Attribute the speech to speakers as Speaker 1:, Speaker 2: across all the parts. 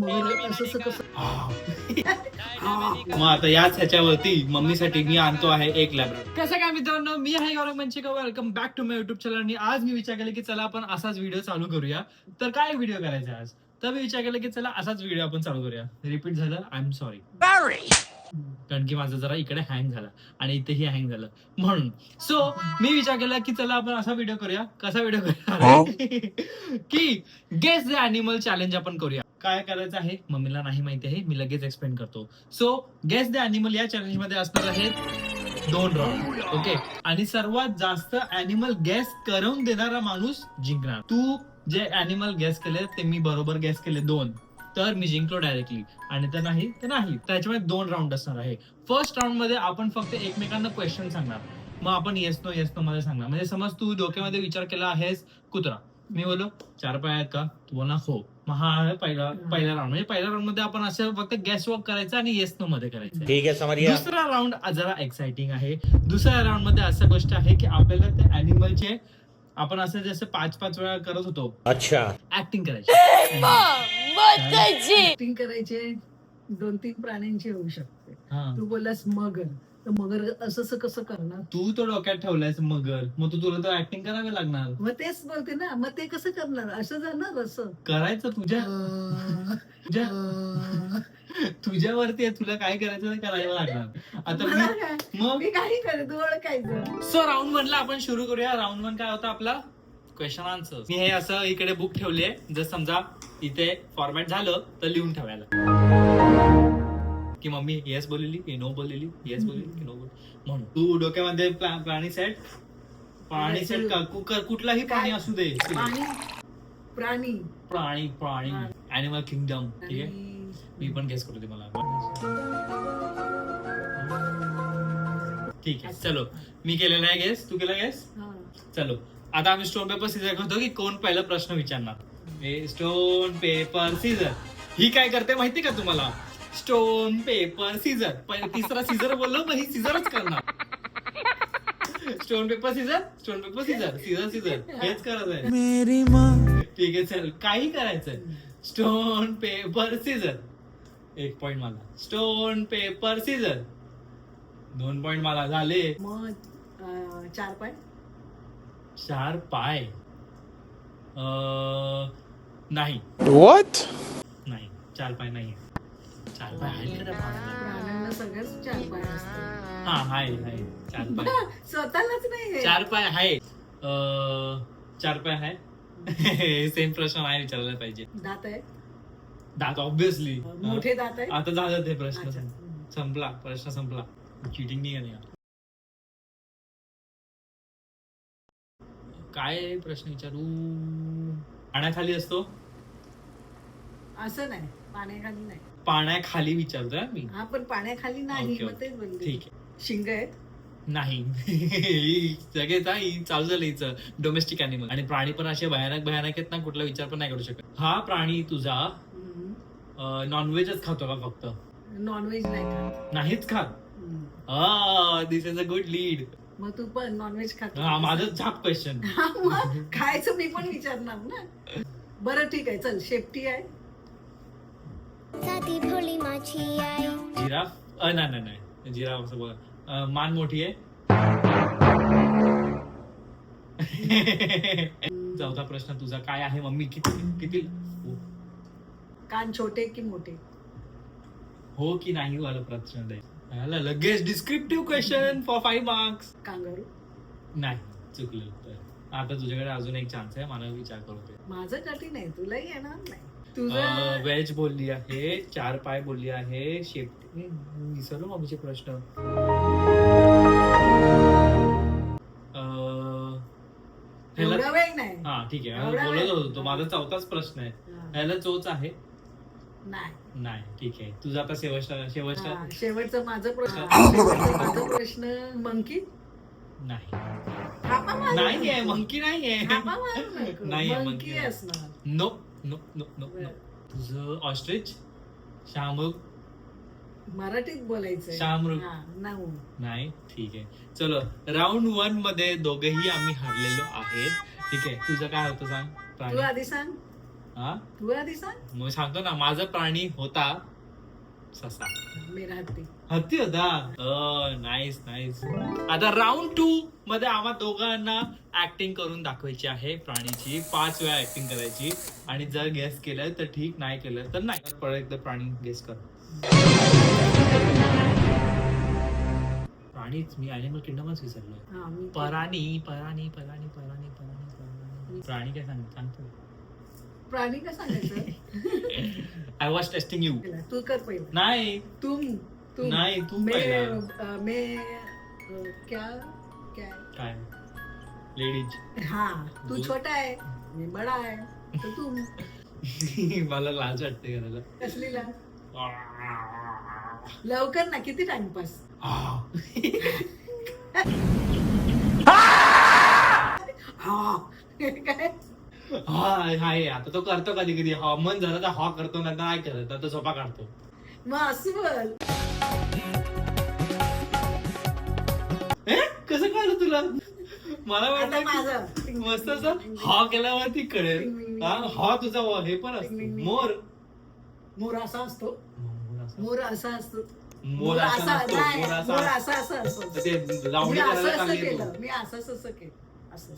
Speaker 1: मग आता याच ह्याच्यावरती मम्मीसाठी मी आणतो आहे एक लॅब्राडोर. कसं काय मित्रांनो, मी आहे Gaurav Manchika. Welcome back to my YouTube channel. आणि आज मी विचार केला की चला आपण असाच व्हिडिओ चालू करूया. तर काय व्हिडिओ करायचा आज? तर मी विचार केला की चला असाच व्हिडिओ आपण चालू करूया. रिपीट झालं, आय एम सॉरी. कारण की माझं जरा इकडे हँग झाला आणि इथेही हँग झालं म्हणून. सो मी विचार केला की चला आपण असा व्हिडिओ करूया. कसा व्हिडिओ करूया की गेस द अॅनिमल चॅलेंज आपण करूया. काय करायचं आहे मम्मीला नाही माहिती आहे, मी लगेच एक्सप्लेन करतो. सो गेस द अॅनिमल या चॅलेंज मध्ये असणार आहेत 2 राऊंड. ओके, आणि सर्वात जास्त अॅनिमल गेस करून देणारा माणूस जिंकणार. तू जे अॅनिमल गेस केले ते मी बरोबर गेस केले 2, तर मी जिंकलो डायरेक्टली. आणि तर नाही तर नाही. त्याच्यामध्ये 2 राऊंड असणार आहे. फर्स्ट राऊंड मध्ये आपण फक्त एकमेकांना क्वेश्चन सांगणार. मग आपण येस नो मध्ये सांगणार. म्हणजे समज तू डोक्यामध्ये विचार केला आहेस कुत्रा, मी बोललो 4 पाय आहेत का, तू बोलला हो, मग हा आहे पहिला राऊंड. म्हणजे पहिल्या राऊंड मध्ये आपण असं फक्त गॅस वॉक करायचं आणि येस नो मध्ये करायचं. ठीक आहे, समजलं. दुसरा राऊंड जरा एक्साइटिंग आहे. दुसऱ्या राऊंड मध्ये असं गोष्ट आहे की आपल्याला त्या अॅनिमलचे आपण असं जसं 5-5 वेळा करत होतो, अच्छा, ऍक्टिंग करायची.
Speaker 2: ऍक्टिंग करायचे. 2-3 प्राण्यांची होऊ शकते. तू बोललास मगर, तर मगर असं कसं करणार?
Speaker 1: तू तो डोक्यात ठेवलायस मगर, मग तू तुला तर ऍक्टिंग करावी लागणार.
Speaker 2: मग तेच बोलते ना, मग ते कसं करणार? असं जाणार, असं
Speaker 1: करायचं तुझ्या तुझ्यावरती आहे. तुला काय करायचं ते करायला लागणार. आता मग
Speaker 2: मी काही करत ओळखायचं.
Speaker 1: सो राऊंड 1 ला आपण सुरू करूया. राऊंड 1 काय होता आपला, क्वेश्चन आन्सर. मी हे असं इकडे बुक ठेवले, जर समजा इथे फॉर्मॅट झालं तर लिहून ठेवायला की मम्मी येस बोललेली की नो बोललेली, येस बोललेली की नो बोललेली. म्हणून तू डोक्यामध्ये प्राणी सेट कुठलाही प्राणी असू दे.
Speaker 2: प्राणी
Speaker 1: अॅनिमल किंगडम. ठीक आहे, मी पण गेस करू दे मला. ठीक आहे, चलो मी केलेला आहे गेस, तू केला गेस. चलो आता आम्ही स्टोन पेपर सीझर करतो की कोण पहिला प्रश्न विचारणार. Stone paper Caesar. ही काय करते माहिती का तुम्हाला? Stone paper scissor. तिसरा सीझर बोललो पण ही सीझरच करणार. Stone paper scissor, stone paper scissor, scissor हेच करत आहे मेरी माँ. ठीक आहे, चल काही करायचंय. Stone paper Caesar. 1 पॉइंट मला. Stone paper Caesar. 2 पॉइंट मला झाले.
Speaker 2: मग 4 पाय.
Speaker 1: 4 पाय नाही.
Speaker 3: व्हॉट?
Speaker 1: नाही, 4 पाय नाही. 4 पाय आहे का
Speaker 2: प्राण्यांना सगळ्याच 4 पाय असतात.
Speaker 1: हा आहे 4 पाय.
Speaker 2: स्वतःलाच नाही.
Speaker 1: 4 पाय आहे. 4 पाय आहे. सेम प्रश्न नाही विचारला पाहिजे.
Speaker 2: दात आहे.
Speaker 1: दात ऑब्विसली
Speaker 2: मोठे दात आहे.
Speaker 1: आता झालं ते प्रश्न संपला. प्रश्न संपला. चिटिंग नाही आहे. काय प्रश्न विचारू? पाण्याखाली असतो
Speaker 2: असं नाही, पाण्याखाली नाही.
Speaker 1: पाण्याखाली विचारतोय मी.
Speaker 2: हा, पण पाण्याखाली नाही. मग तेच बोलले.
Speaker 1: ठीक आहे.
Speaker 2: शिंग आहेत.
Speaker 1: नाही. सगळेच चालू झालं हिचं डोमेस्टिक अॅनिमल. आणि प्राणी पण असे भयानक आहेत ना, कुठला विचार पण नाही करू शकत. हा प्राणी तुझा नॉनव्हेजच खातो का फक्त?
Speaker 2: नॉनव्हेज नाही खात.
Speaker 1: नाहीच खात. दिस इज अ गुड लीड.
Speaker 2: मग तू पण नॉनव्हेज खातो?
Speaker 1: हा, माझं झाप क्वेश्चन.
Speaker 2: खायचं मी पण विचारणार ना. बरं ठीक आहे, चल. शेपटी आहे.
Speaker 1: जिराफ. नाही जिराफ असं बोला. मान मोठी आहे. चौथा प्रश्न तुझा काय आहे मम्मी? किती
Speaker 2: कान छोटे की मोठे?
Speaker 1: हो की नाही वाला प्रश्न द्यायचा. लगेच descriptive question for 5 marks.
Speaker 2: Kangaroo?
Speaker 1: नाही, चुकलं. तर आता तुझ्याकडे अजून एक चान्स आहे. मला विचार करतोय.
Speaker 2: माझं कठीण आहे, तुलाही येणार नाही. तुझं
Speaker 1: वेज बोलली आहे, 4 पाय बोलली आहे, शेपटी. विसरलो मम्मीचे प्रश्न.
Speaker 2: एवढा वेळ नाही.
Speaker 1: हा ठीक आहे, बोलत होतो. तो माझा 4थाच प्रश्न आहे. ह्याला चोच आहे? नाही. ठीक आहे, तुझा आता
Speaker 2: शेवटचा माझा प्रश्न. मंकी?
Speaker 1: नाहीये. मंकी नाहीये.
Speaker 2: मंकी असणार.
Speaker 1: नो. तुझं ऑस्ट्रिच? शाहमृग?
Speaker 2: मराठीत बोलायचं.
Speaker 1: शाहमृग? नाही. ठीक आहे, चलो राऊंड 1 मध्ये दोघेही आम्ही हारलेलो आहेत. ठीक आहे, तुझं काय होतं सांग.
Speaker 2: तू आधी सांग.
Speaker 1: हा
Speaker 2: तू आधी सांग.
Speaker 1: मग सांगतो ना, माझा प्राणी होता ससा.
Speaker 2: मेरा हत्ती.
Speaker 1: हत्ती होता. Nice nice. आता राऊंड 2 मध्ये आम्हा दोघांना ऍक्टिंग करून दाखवायची आहे प्राणीची. 5 वेळा ऍक्टिंग करायची आणि जर गेस केलं तर ठीक, नाही केलं तर नाही. परत एकदा प्राणी गेस कर. प्राणीच मी ॲनिमल किंगडमच विसरलोय. पराणी पराणी पराणी पराणी पराणी. प्राणी काय सांगतो?
Speaker 2: प्राणी का सांगायचं?
Speaker 1: I was testing you.
Speaker 2: तू कर पहिलं.
Speaker 1: नाही
Speaker 2: तू
Speaker 1: नाही, तू पहिला. काय लेडीज.
Speaker 2: हा तू छोटा आहे मी बडा आहे तर तू.
Speaker 1: मला लाज वाटते करायला.
Speaker 2: कसली लाज? लवकर ना, किती टाइमपास. काय
Speaker 1: हाय आता तो करतो कधी कधी. मन झालं तर हा करतो, नाही तर नाही करत, तर तो झोपा काढतो.
Speaker 2: मग असं बोल.
Speaker 1: कसं कळलं तुला? मला
Speaker 2: आता
Speaker 1: वाटलं
Speaker 2: माझं
Speaker 1: मस्त असं हा केल्यावरती कळेल. हा तुझा हे पण असतो. मोर.
Speaker 2: मोर असा असतो. मोर असा असतो.
Speaker 1: मोर असा नसतो. मोर असा
Speaker 2: मोर असा असं असतो.
Speaker 1: ते लावणी
Speaker 2: मी
Speaker 1: करायला
Speaker 2: असं
Speaker 1: चांगली
Speaker 2: केलं.
Speaker 1: येतो.
Speaker 2: मी असं केलं. असं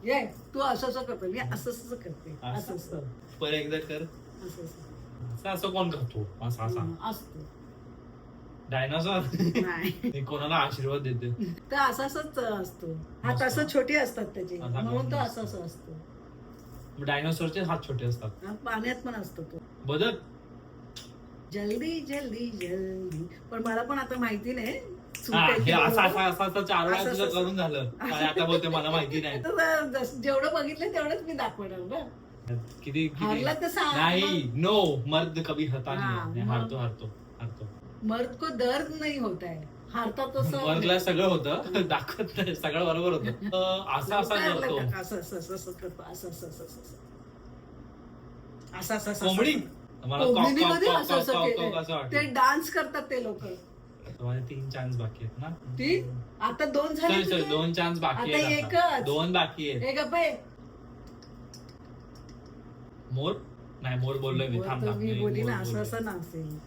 Speaker 2: ये तू असं करतो. मी असं करते. असं
Speaker 1: परत एकदा कर.
Speaker 2: असं
Speaker 1: असं कोण करतो? असा असा
Speaker 2: असतो.
Speaker 1: डायनासॉर
Speaker 2: नाही
Speaker 1: कोणाला आशीर्वाद देते.
Speaker 2: तर असंच असतो. हात असं छोटे असतात त्याचे, म्हणून तो असं असतो.
Speaker 1: डायनासॉरचे हात छोटे असतात.
Speaker 2: पाण्यात पण असतो तो.
Speaker 1: बदक.
Speaker 2: जल्दी जल्दी जल्दी. पण मला पण आता माहिती नाही.
Speaker 1: हे असं असं असं असं 4 वेळा तुझं करून झालं. आता बोलते मला माहिती नाही.
Speaker 2: जेवढं बघितलं तेवढंच मी दाखवणार ना.
Speaker 1: किती
Speaker 2: हारला तर सांग.
Speaker 1: नाही. नो मर्द कभी हता नाही. हारतो हारतो हारतो.
Speaker 2: मर्द को दर्द नाही होता है. हारता तसं
Speaker 1: वर्गला सगळं होतं, दाखवत नाही. सगळं बरोबर होतं. असं असं करतो.
Speaker 2: असं असं असं करतो. असं असं असं असं असं असं.
Speaker 1: कोंबडी. मला
Speaker 2: कोंबडीमध्ये असं असं
Speaker 1: असं
Speaker 2: केलंय.
Speaker 1: वाटतं.
Speaker 2: ते डान्स करतात ते लोक.
Speaker 1: तुम्हाला 3 चान्स बाकी आहेत ना?
Speaker 2: 3 आता 2 झाले तुझे?
Speaker 1: 2 चान्स बाकी
Speaker 2: आता
Speaker 1: आहेत.
Speaker 2: एकच.
Speaker 1: 2 बाकी आहेत.
Speaker 2: एक अबे
Speaker 1: मोर. नाही मोर बोललोय मी. थांब थांब.
Speaker 2: मी बोली ना असं असं नसेल.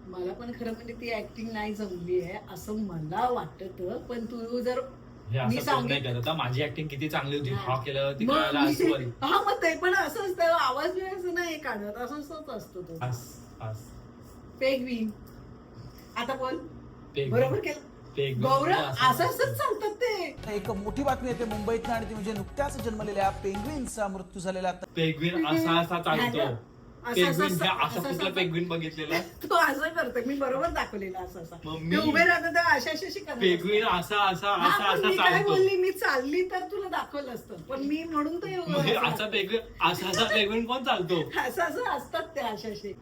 Speaker 2: मला पण खरं म्हणजे ती ऍक्टिंग नाही जमली आहे असं मला वाटत. पण तू जर
Speaker 1: हे
Speaker 2: मी
Speaker 1: असं कोण नाही करत. माझी ऍक्टिंग किती चांगली होती. हा केल्यावरती कळायला असं.
Speaker 2: हा मग ते पण असं असतं. आवाज बिवाज नाही काढत. असंच असतो तो. पेंग्विन. आता बोल. बरोबर केलं गौरव. असं असंच चालतात ते.
Speaker 3: एक मोठी बातमी येते मुंबईत आणि ती म्हणजे नुकत्याच जन्मलेल्या पेंग्विनचा मृत्यू झालेला.
Speaker 1: पेंग्विन असा असा चालतो. पेंग्विन असं कुठलं पेंग्विन बघितलेला?
Speaker 2: तो असं करतो. मी बरोबर दाखवलेला असं असा.
Speaker 1: मम्मी
Speaker 2: उभे राहतो तेव्हा अशा करतात.
Speaker 1: पेंग्विन असा असा असा असा
Speaker 2: मी काय
Speaker 1: चालतो.
Speaker 2: बोलली, मी चालली तर तुला दाखवलं असतं. पण मी म्हणून ते
Speaker 1: असा पेंग्विन असा असा पेंग्विन कोण चालतो?
Speaker 2: असं असं असतात ते अशाशी.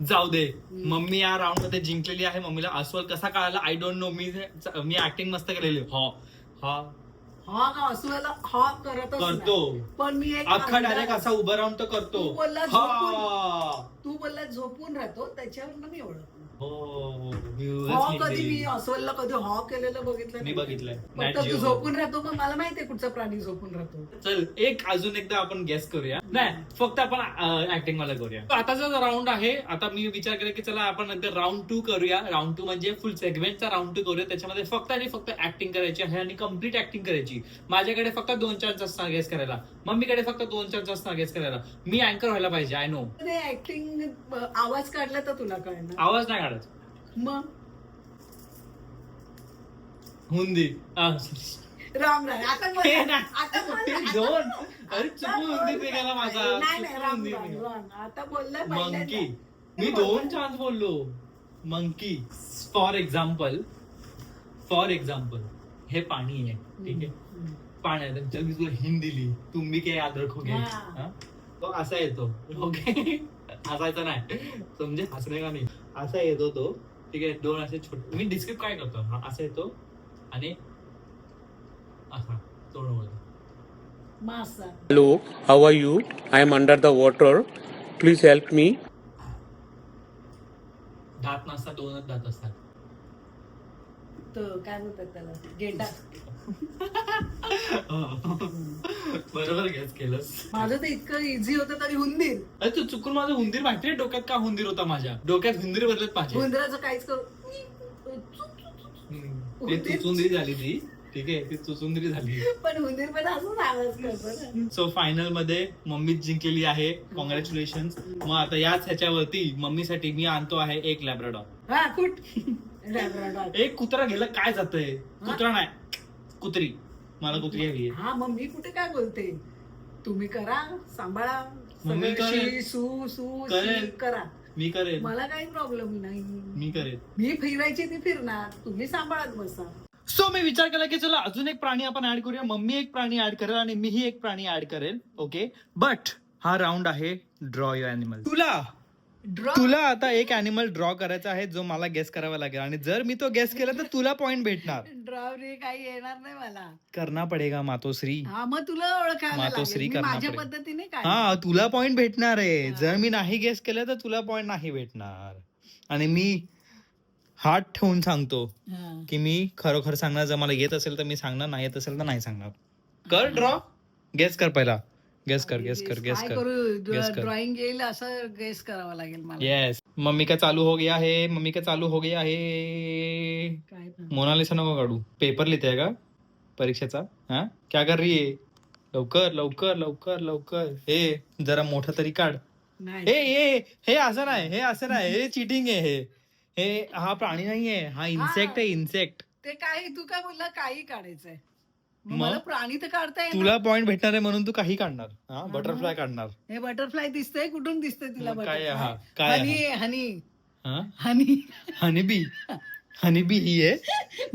Speaker 1: जाऊ दे. मम्मी या राऊंड मध्ये जिंकलेली आहे. मम्मीला अस्वल कसा कळाला I don't know. Me acting मस्त केलेली.
Speaker 2: हा असवायला हा करतच
Speaker 1: करतो.
Speaker 2: नाही. पण मी एक
Speaker 1: अख्खा डायरेक्ट असा उभा राहून तर करतो.
Speaker 2: तू बोलला झोपून राहतो त्याच्यावर मी ओळखलो.
Speaker 1: हो
Speaker 2: कधी मी अस्वलला कधी केलेलं बघितलं
Speaker 1: मी बघितलंय.
Speaker 2: फक्त तू झोपून राहतो. पण मला माहितीये कुठचा प्राणी झोपून राहतो.
Speaker 1: चल एक अजून एकदा आपण गेस करूया. नाही फक्त आपण ऍक्टिंग मला करूया. आताचा जो राऊंड आहे, आता मी विचार केला की चला आपण नंतर राऊंड 2 करूया. राऊंड 2 म्हणजे फुल सेगमेंटचा राऊंड 2 करूया. त्याच्यामध्ये फक्त आणि फक्त ऍक्टिंग करायची आहे आणि कम्प्लीट ऍक्टिंग करायची. माझ्याकडे फक्त 2 चान्स असणार गेस करायला. मम्मीकडे फक्त 2 चान्स असणार गेस करायला. मी अँकर व्हायला पाहिजे. I know.
Speaker 2: ऍक्टिंग आवाज काढला तर तुला कळणार.
Speaker 1: आवाज नाही काढत.
Speaker 2: मग
Speaker 1: हुंदी.
Speaker 2: राम राम. आता
Speaker 1: दोन. अरे चुकून हुंदी निघाला माझा.
Speaker 2: आता बोललाय
Speaker 1: मंकी. मी 2 चान्स बोललो. मंकी. फॉर एक्झाम्पल हे पाणी आहे. ठीक आहे. पाण्यात मी तुला हिंद दिली. तुम्ही काय याद रखोगे. तो असा येतो. ओके. हसायचा नाही. समजे हसणे का नाही. असा येतो तो. ठीक आहे. 2 असे छोटे. मी डिस्क्राईब काय करतो. हा असा येतो आणि असा तोंड.
Speaker 4: Hello, how are you? I am under the water. Please help me.
Speaker 1: दात नसतात. 2च दात असतात.
Speaker 2: काय बोलतात त्याला गेंडा.
Speaker 1: बरोबर गॅस केलंस.
Speaker 2: माझं तर इतकं इझी होतं तरी हुंदीर.
Speaker 1: अरे तू चुकून माझं हुंदीर माहितीये डोक्यात का हुंदीर होता माझ्या डोक्यात हुंदीर बदलत पाहिजे.
Speaker 2: हुंदराचं काहीच करू
Speaker 1: ते चुचुंदरी झाली ती. ठीक आहे ती चुचुंदरी झाली.
Speaker 2: पण हुंदीर पण असंच आवाज करतो ना.
Speaker 1: सो फायनल मध्ये मम्मीच जिंकलेली आहे. कॉंग्रॅच्युलेशन. मग आता याच ह्याच्यावरती मम्मीसाठी मी आणतो आहे एक लॅब्राडॉर.
Speaker 2: हा कुठ लॅब्राडॉर.
Speaker 1: एक कुत्रा गेला काय जातंय. कुत्रा नाही कुत्री. मला कुत्री हवी आहे.
Speaker 2: हा मग मी कुठे काय बोलते. तुम्ही करा सांभाळा
Speaker 1: मम्मी
Speaker 2: सगळं
Speaker 1: करेल.
Speaker 2: शी, सू सू
Speaker 1: करेल.
Speaker 2: शी करा.
Speaker 1: मी करेन.
Speaker 2: मला काही प्रॉब्लेम नाही.
Speaker 1: मी करेन.
Speaker 2: मी फिरायची ती फिरणार तुम्ही सांभाळत बसा.
Speaker 1: सो मी विचार केला की चला अजून एक प्राणी आपण ऍड करूया. मम्मी एक प्राणी ऍड करेल आणि मीही एक प्राणी ऍड करेल. ओके बट हा राऊंड आहे ड्रॉ युअर अॅनिमल. तुला आता एक अॅनिमल ड्रॉ करायचा आहे जो मला गेस करावा लागेल आणि जर मी तो गेस केला तर तुला पॉइंट भेटणार.
Speaker 2: ड्रायव्हरी काही येणार नाही मला.
Speaker 1: करना पडेगा मातोश्री.
Speaker 2: हा मग तुला ओळखायला
Speaker 1: मातोश्री
Speaker 2: लागेल. मी
Speaker 1: करणार
Speaker 2: माझ्या
Speaker 1: पडेल.
Speaker 2: पद्धतीने काय.
Speaker 1: हा तुला पॉइंट भेटणार आहे. जर मी नाही गेस केलं तर तुला पॉइंट नाही भेटणार. आणि मी हात ठेवून सांगतो
Speaker 2: हा.
Speaker 1: की मी खरोखर सांगणार. जर मला येत असेल तर मी सांगणार नाही येत असेल तर नाही सांगणार. कर ड्रॉ. गेस कर पहिला. गेस कर गेस कर गेस
Speaker 2: काय
Speaker 1: कर.
Speaker 2: करू
Speaker 1: Guess कर.
Speaker 2: ड्रॉइंग येईल असं गेस करावं लागेल मला.
Speaker 1: यस मम्मी का चालू हो गया है. मम्मी का चालू हो गया है.
Speaker 2: काय पण.
Speaker 1: मोनालिसा नको काढू. पेपर लिहिते का परीक्षेचा. हा क्या कर रही है. लवकर लवकर लवकर लवकर. हे जरा मोठं तरी काढ.
Speaker 2: नाही
Speaker 1: हे असं नाही. हे असं नाही. हे चिटिंग आहे. हे हा प्राणी नाहीये. हा इन्सेक्ट आहे इन्सेक्ट.
Speaker 2: ते काही तू काय बोलला काही काढायचंय. मग
Speaker 1: मग?
Speaker 2: मला प्राणी तर काढता येईल.
Speaker 1: तुला पॉइंट भेटणार आहे म्हणून तू काही काढणार. हा बटरफ्लाय काढणार.
Speaker 2: हे बटरफ्लाय दिसतंय कुठून दिसतंय तुला.
Speaker 1: मग काय आहे हा?
Speaker 2: बटरफ्लाय
Speaker 1: काय
Speaker 2: हनी
Speaker 1: आहे?
Speaker 2: हनी
Speaker 1: हा
Speaker 2: हनी.
Speaker 1: हनीबी. हनीबी ही आहे.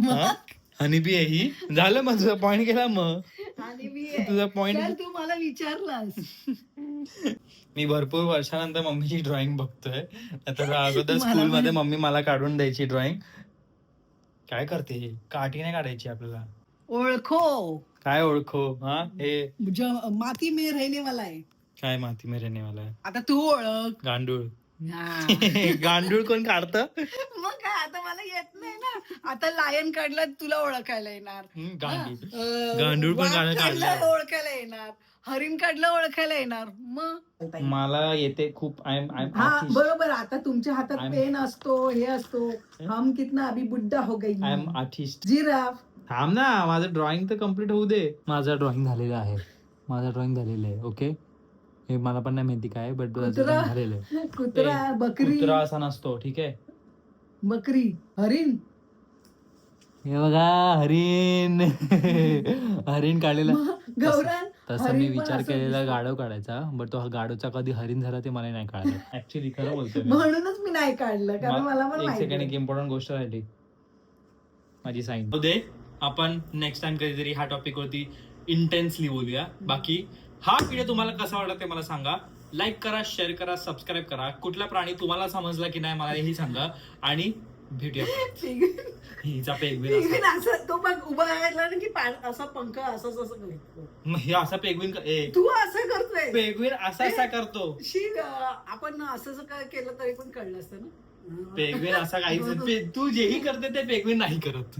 Speaker 1: हा? हनीबी आहे ही. झालं मग तुझा पॉइंट गेला. मग
Speaker 2: हनी बी आहे.
Speaker 1: तुझा पॉइंट.
Speaker 2: चल, तू मला विचारलास.
Speaker 1: मी भरपूर वर्षानंतर मम्मीची ड्रॉइंग बघतोय. तर अगोदर
Speaker 2: मला
Speaker 1: स्कूलमध्ये मम्मी मला काढून द्यायची ड्रॉइंग. काय करते. काठीने काढायची आपल्याला.
Speaker 2: ओळखो.
Speaker 1: काय ओळखो. हा हे
Speaker 2: माती में रहने वाला आहे.
Speaker 1: काय माती में रहने वाला है.
Speaker 2: आता तू ओळख.
Speaker 1: गांडूळ.
Speaker 2: हा.
Speaker 1: गांडूळ कोण काढतं.
Speaker 2: मग काय आता मला येत नाही ना. आता लायन काढला तुला ओळखायला येणार.
Speaker 1: गांडूळ. गांडूळ पण गाणं
Speaker 2: काढलं
Speaker 1: काढलं.
Speaker 2: ओळखायला येणार. हरिण काढलं ओळखायला येणार. मग
Speaker 1: मला येते खूप. आय एम
Speaker 2: हा बरोबर. आता तुमच्या हातात
Speaker 1: I'm-
Speaker 2: पेन असतो हे असतो. हम कितना अभी बुड्ढा हो गई.
Speaker 1: I am artist.
Speaker 2: जिराफ.
Speaker 1: थांब ना माझं ड्रॉइंग तर कम्प्लीट होऊ दे. माझं ड्रॉइंग झालेलं आहे. ओके. हे मला पण नाही माहिती काय बट
Speaker 2: कुत्रा.
Speaker 1: झालेलं आहे.
Speaker 2: कुत्रा. बकरी.
Speaker 1: कुत्रा असा नसतो. ठीक आहे.
Speaker 2: बकरी. हरिण.
Speaker 1: हे बघा हरिण. हरिण काढलेला.
Speaker 2: गौरान.
Speaker 1: तसं मी
Speaker 2: हरिण पण
Speaker 1: विचार
Speaker 2: असं
Speaker 1: केलेला
Speaker 2: दिसतं.
Speaker 1: गाढव काढायचा बट तो गाढवचा कधी हरिण झाला ते मला नाही कळालं. ऍक्च्युली खरं बोलतोय मी.
Speaker 2: म्हणूनच मी नाही काढलं कारण मला पण
Speaker 1: एक
Speaker 2: माहिती
Speaker 1: सेकंड एक
Speaker 2: आहे.
Speaker 1: इम्पॉर्टंट गोष्ट राहिली माझी साईन. दे आपण नेक्स्ट टाइम कधीतरी हा टॉपिक वरती इंटेन्सली बोलूया. बाकी हा व्हिडिओ तुम्हाला कसा वाटला ते मला सांगा. लाईक करा, शेअर करा, सबस्क्राईब करा. कुठला प्राणी तुम्हाला समजला की नाही मला हेही सांगा. आणि भेटूया. हिचा पेगविन
Speaker 2: पेंग्विन असं तो बघ उभा राहिला ना की असा पंख असं करतो.
Speaker 1: हे असा पेगविन
Speaker 2: तू असं करतोय.
Speaker 1: पेगविन असा असा करतो.
Speaker 2: आपण असं काय केलं तरी पण कळलं असतं ना.
Speaker 1: पेगविन असा काहीच तू जेही करते ते पेगविन नाही करत.